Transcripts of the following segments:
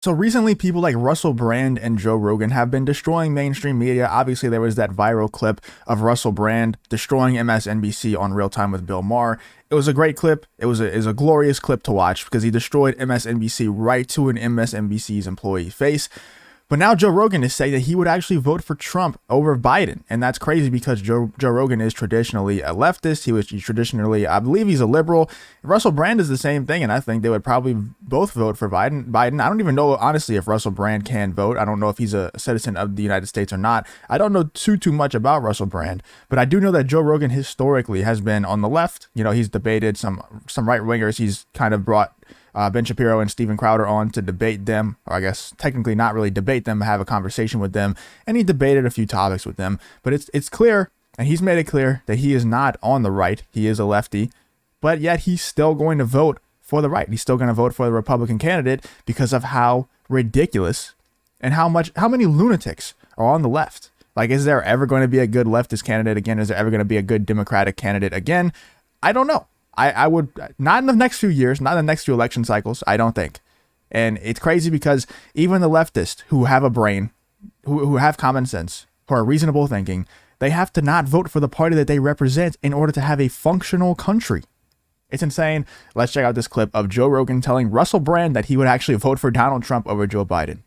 So recently, people like Russell Brand and Joe Rogan have been destroying mainstream media. Obviously, there was that viral clip of Russell Brand destroying MSNBC on Real Time with Bill Maher. It was a great clip. It was a glorious clip to watch because he destroyed MSNBC right to an MSNBC's employee face. But now Joe Rogan is saying that he would actually vote for Trump over Biden. And that's crazy because Joe Rogan is traditionally a leftist. He's traditionally, I believe he's a liberal. Russell Brand is the same thing. And I think they would probably both vote for Biden. I don't even know, honestly, if Russell Brand can vote. I don't know if he's a citizen of the United States or not. I don't know too much about Russell Brand. But I do know that Joe Rogan historically has been on the left. You know, he's debated some right wingers. He's kind of brought Ben Shapiro and Steven Crowder on to debate them, or I guess technically not really debate them, have a conversation with them, and he debated a few topics with them. But it's clear, and he's made it clear that he is not on the right. He is a lefty, but yet he's still going to vote for the right. He's still going to vote for the Republican candidate because of how ridiculous and how many lunatics are on the left. Like, is there ever going to be a good leftist candidate again? Is there ever going to be a good Democratic candidate again? I don't know. I would not in the next few years, not in the next few election cycles, I don't think. And it's crazy because even the leftists who have a brain, who have common sense, who are reasonable thinking, they have to not vote for the party that they represent in order to have a functional country. It's insane. Let's check out this clip of Joe Rogan telling Russell Brand that he would actually vote for Donald Trump over Joe Biden.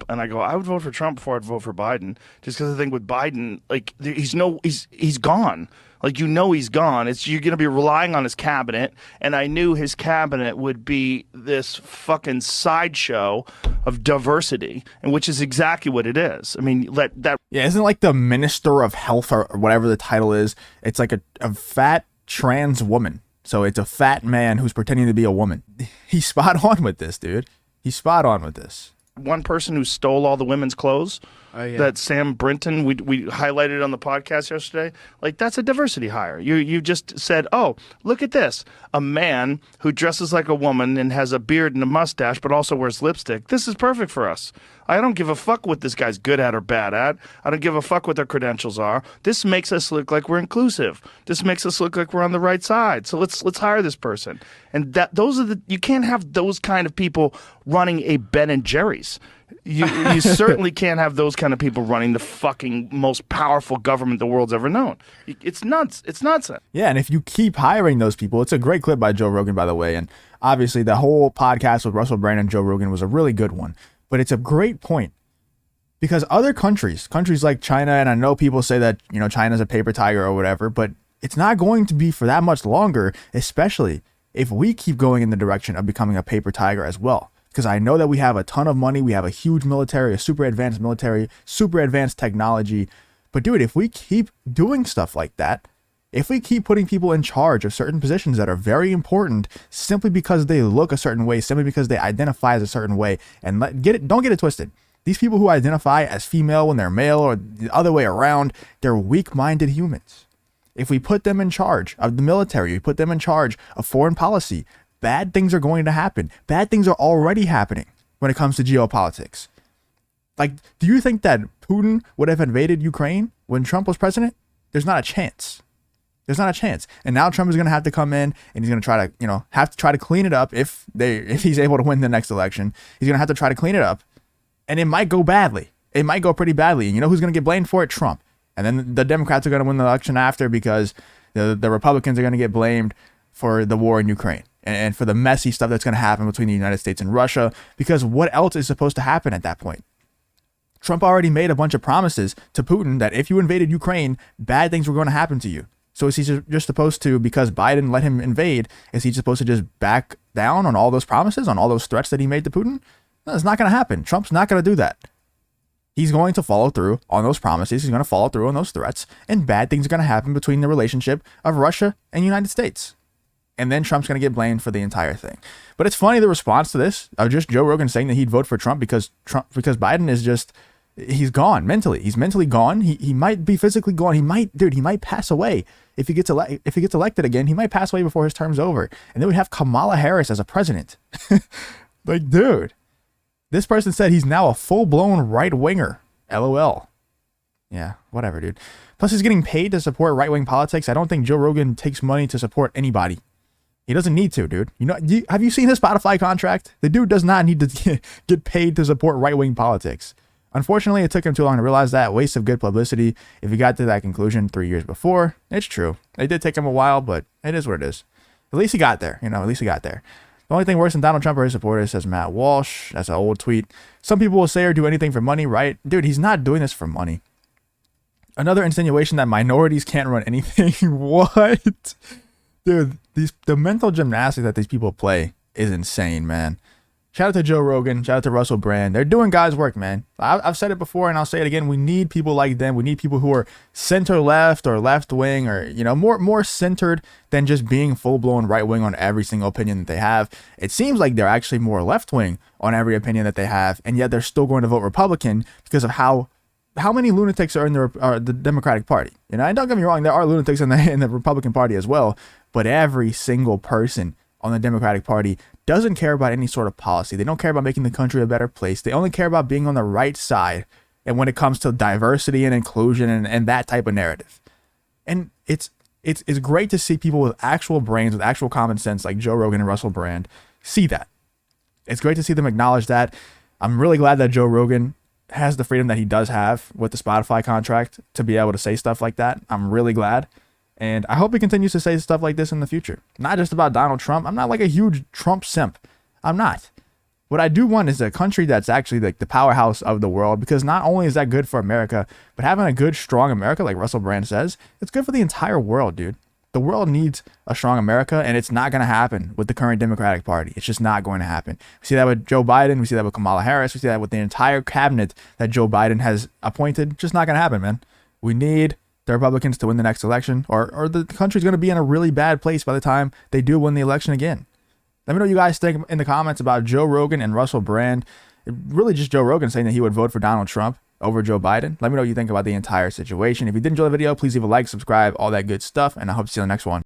And I go, I would vote for Trump before I'd vote for Biden, just because I think with Biden, like he's gone. Like, you know, he's gone. You're going to be relying on his cabinet. And I knew his cabinet would be this fucking sideshow of diversity, and which is exactly what it is. I mean, Yeah, isn't like the Minister of Health or whatever the title is? It's like a fat trans woman. So it's a fat man who's pretending to be a woman. He's spot on with this, dude. He's spot on with this. One person who stole all the women's clothes, that Sam Brinton, we highlighted on the podcast yesterday. Like, that's a diversity hire. You just said, oh, look at this. A man who dresses like a woman and has a beard and a mustache, but also wears lipstick. This is perfect for us. I don't give a fuck what this guy's good at or bad at. I don't give a fuck what their credentials are. This makes us look like we're inclusive. This makes us look like we're on the right side. So let's hire this person. And you can't have those kind of people running a Ben and Jerry's. You certainly can't have those kind of people running the fucking most powerful government the world's ever known. It's nuts. It's nonsense. Yeah, and if you keep hiring those people, it's a great clip by Joe Rogan, by the way. And obviously, the whole podcast with Russell Brand and Joe Rogan was a really good one. But it's a great point because other countries like China, and I know people say that, you know, China's a paper tiger or whatever, but it's not going to be for that much longer, especially if we keep going in the direction of becoming a paper tiger as well. Because I know that we have a ton of money, we have a huge military, a super advanced military, super advanced technology. But dude, if we keep doing stuff like that, if we keep putting people in charge of certain positions that are very important simply because they look a certain way, simply because they identify as a certain way, and don't get it twisted. These people who identify as female when they're male or the other way around, they're weak-minded humans. If we put them in charge of the military, we put them in charge of foreign policy, bad things are going to happen. Bad things are already happening when it comes to geopolitics. Like, do you think that Putin would have invaded Ukraine when Trump was president? There's not a chance. There's not a chance. And now Trump is going to have to come in and he's going to try to, try to clean it up if he's able to win the next election. He's going to have to try to clean it up. And it might go badly. It might go pretty badly. And you know who's going to get blamed for it? Trump. And then the Democrats are going to win the election after because the Republicans are going to get blamed for the war in Ukraine and for the messy stuff that's going to happen between the United States and Russia, because what else is supposed to happen at that point? Trump already made a bunch of promises to Putin that if you invaded Ukraine, bad things were going to happen to you. So is he just supposed to, because Biden let him invade, is he supposed to just back down on all those promises, on all those threats that he made to Putin? No, it's not going to happen. Trump's not going to do that. He's going to follow through on those promises. He's going to follow through on those threats, and bad things are going to happen between the relationship of Russia and the United States. And then Trump's going to get blamed for the entire thing. But it's funny, the response to this of just Joe Rogan saying that he'd vote for Trump because Biden is just, he's gone mentally. He's mentally gone. He might be physically gone. He might pass away. If he gets elected again, he might pass away before his term's over. And then we have Kamala Harris as a president. Like, dude, this person said he's now a full-blown right-winger. LOL. Yeah, whatever, dude. Plus, he's getting paid to support right-wing politics. I don't think Joe Rogan takes money to support anybody. He doesn't need to, dude. You know, have you seen his Spotify contract? The dude does not need to get paid to support right-wing politics. Unfortunately, it took him too long to realize that. Waste of good publicity. If he got to that conclusion 3 years before, it's true. It did take him a while, but it is what it is. At least he got there. You know, at least he got there. The only thing worse than Donald Trump or his supporters, says Matt Walsh. That's an old tweet. Some people will say or do anything for money, right? Dude, he's not doing this for money. Another insinuation that minorities can't run anything. What? Dude, the mental gymnastics that these people play is insane, man. Shout out to Joe Rogan. Shout out to Russell Brand. They're doing God's work, man. I've said it before and I'll say it again. We need people like them. We need people who are center left or left wing, or, you know, more centered than just being full blown right wing on every single opinion that they have. It seems like they're actually more left wing on every opinion that they have, and yet they're still going to vote Republican because of how many lunatics are in the Democratic Party. You know, and don't get me wrong, there are lunatics in the Republican Party as well, but every single person on the Democratic Party doesn't care about any sort of policy. They don't care about making the country a better place. They only care about being on the right side, and when it comes to diversity and inclusion and that type of narrative. And it's great to see people with actual brains, with actual common sense, like Joe Rogan and Russell Brand, see that. It's great to see them acknowledge that. I'm really glad that Joe Rogan has the freedom that he does have with the Spotify contract to be able to say stuff like that. I'm really glad. And I hope he continues to say stuff like this in the future. Not just about Donald Trump. I'm not like a huge Trump simp. I'm not. What I do want is a country that's actually like the powerhouse of the world, because not only is that good for America, but having a good, strong America, like Russell Brand says, it's good for the entire world, dude. The world needs a strong America, and it's not going to happen with the current Democratic Party. It's just not going to happen. We see that with Joe Biden. We see that with Kamala Harris. We see that with the entire cabinet that Joe Biden has appointed. Just not going to happen, man. We need the Republicans to win the next election, or the country's going to be in a really bad place by the time they do win the election again. Let me know what you guys think in the comments about Joe Rogan and Russell Brand. Really just Joe Rogan saying that he would vote for Donald Trump over Joe Biden. Let me know what you think about the entire situation. If you did enjoy the video, please leave a like, subscribe, all that good stuff, and I hope to see you on the next one.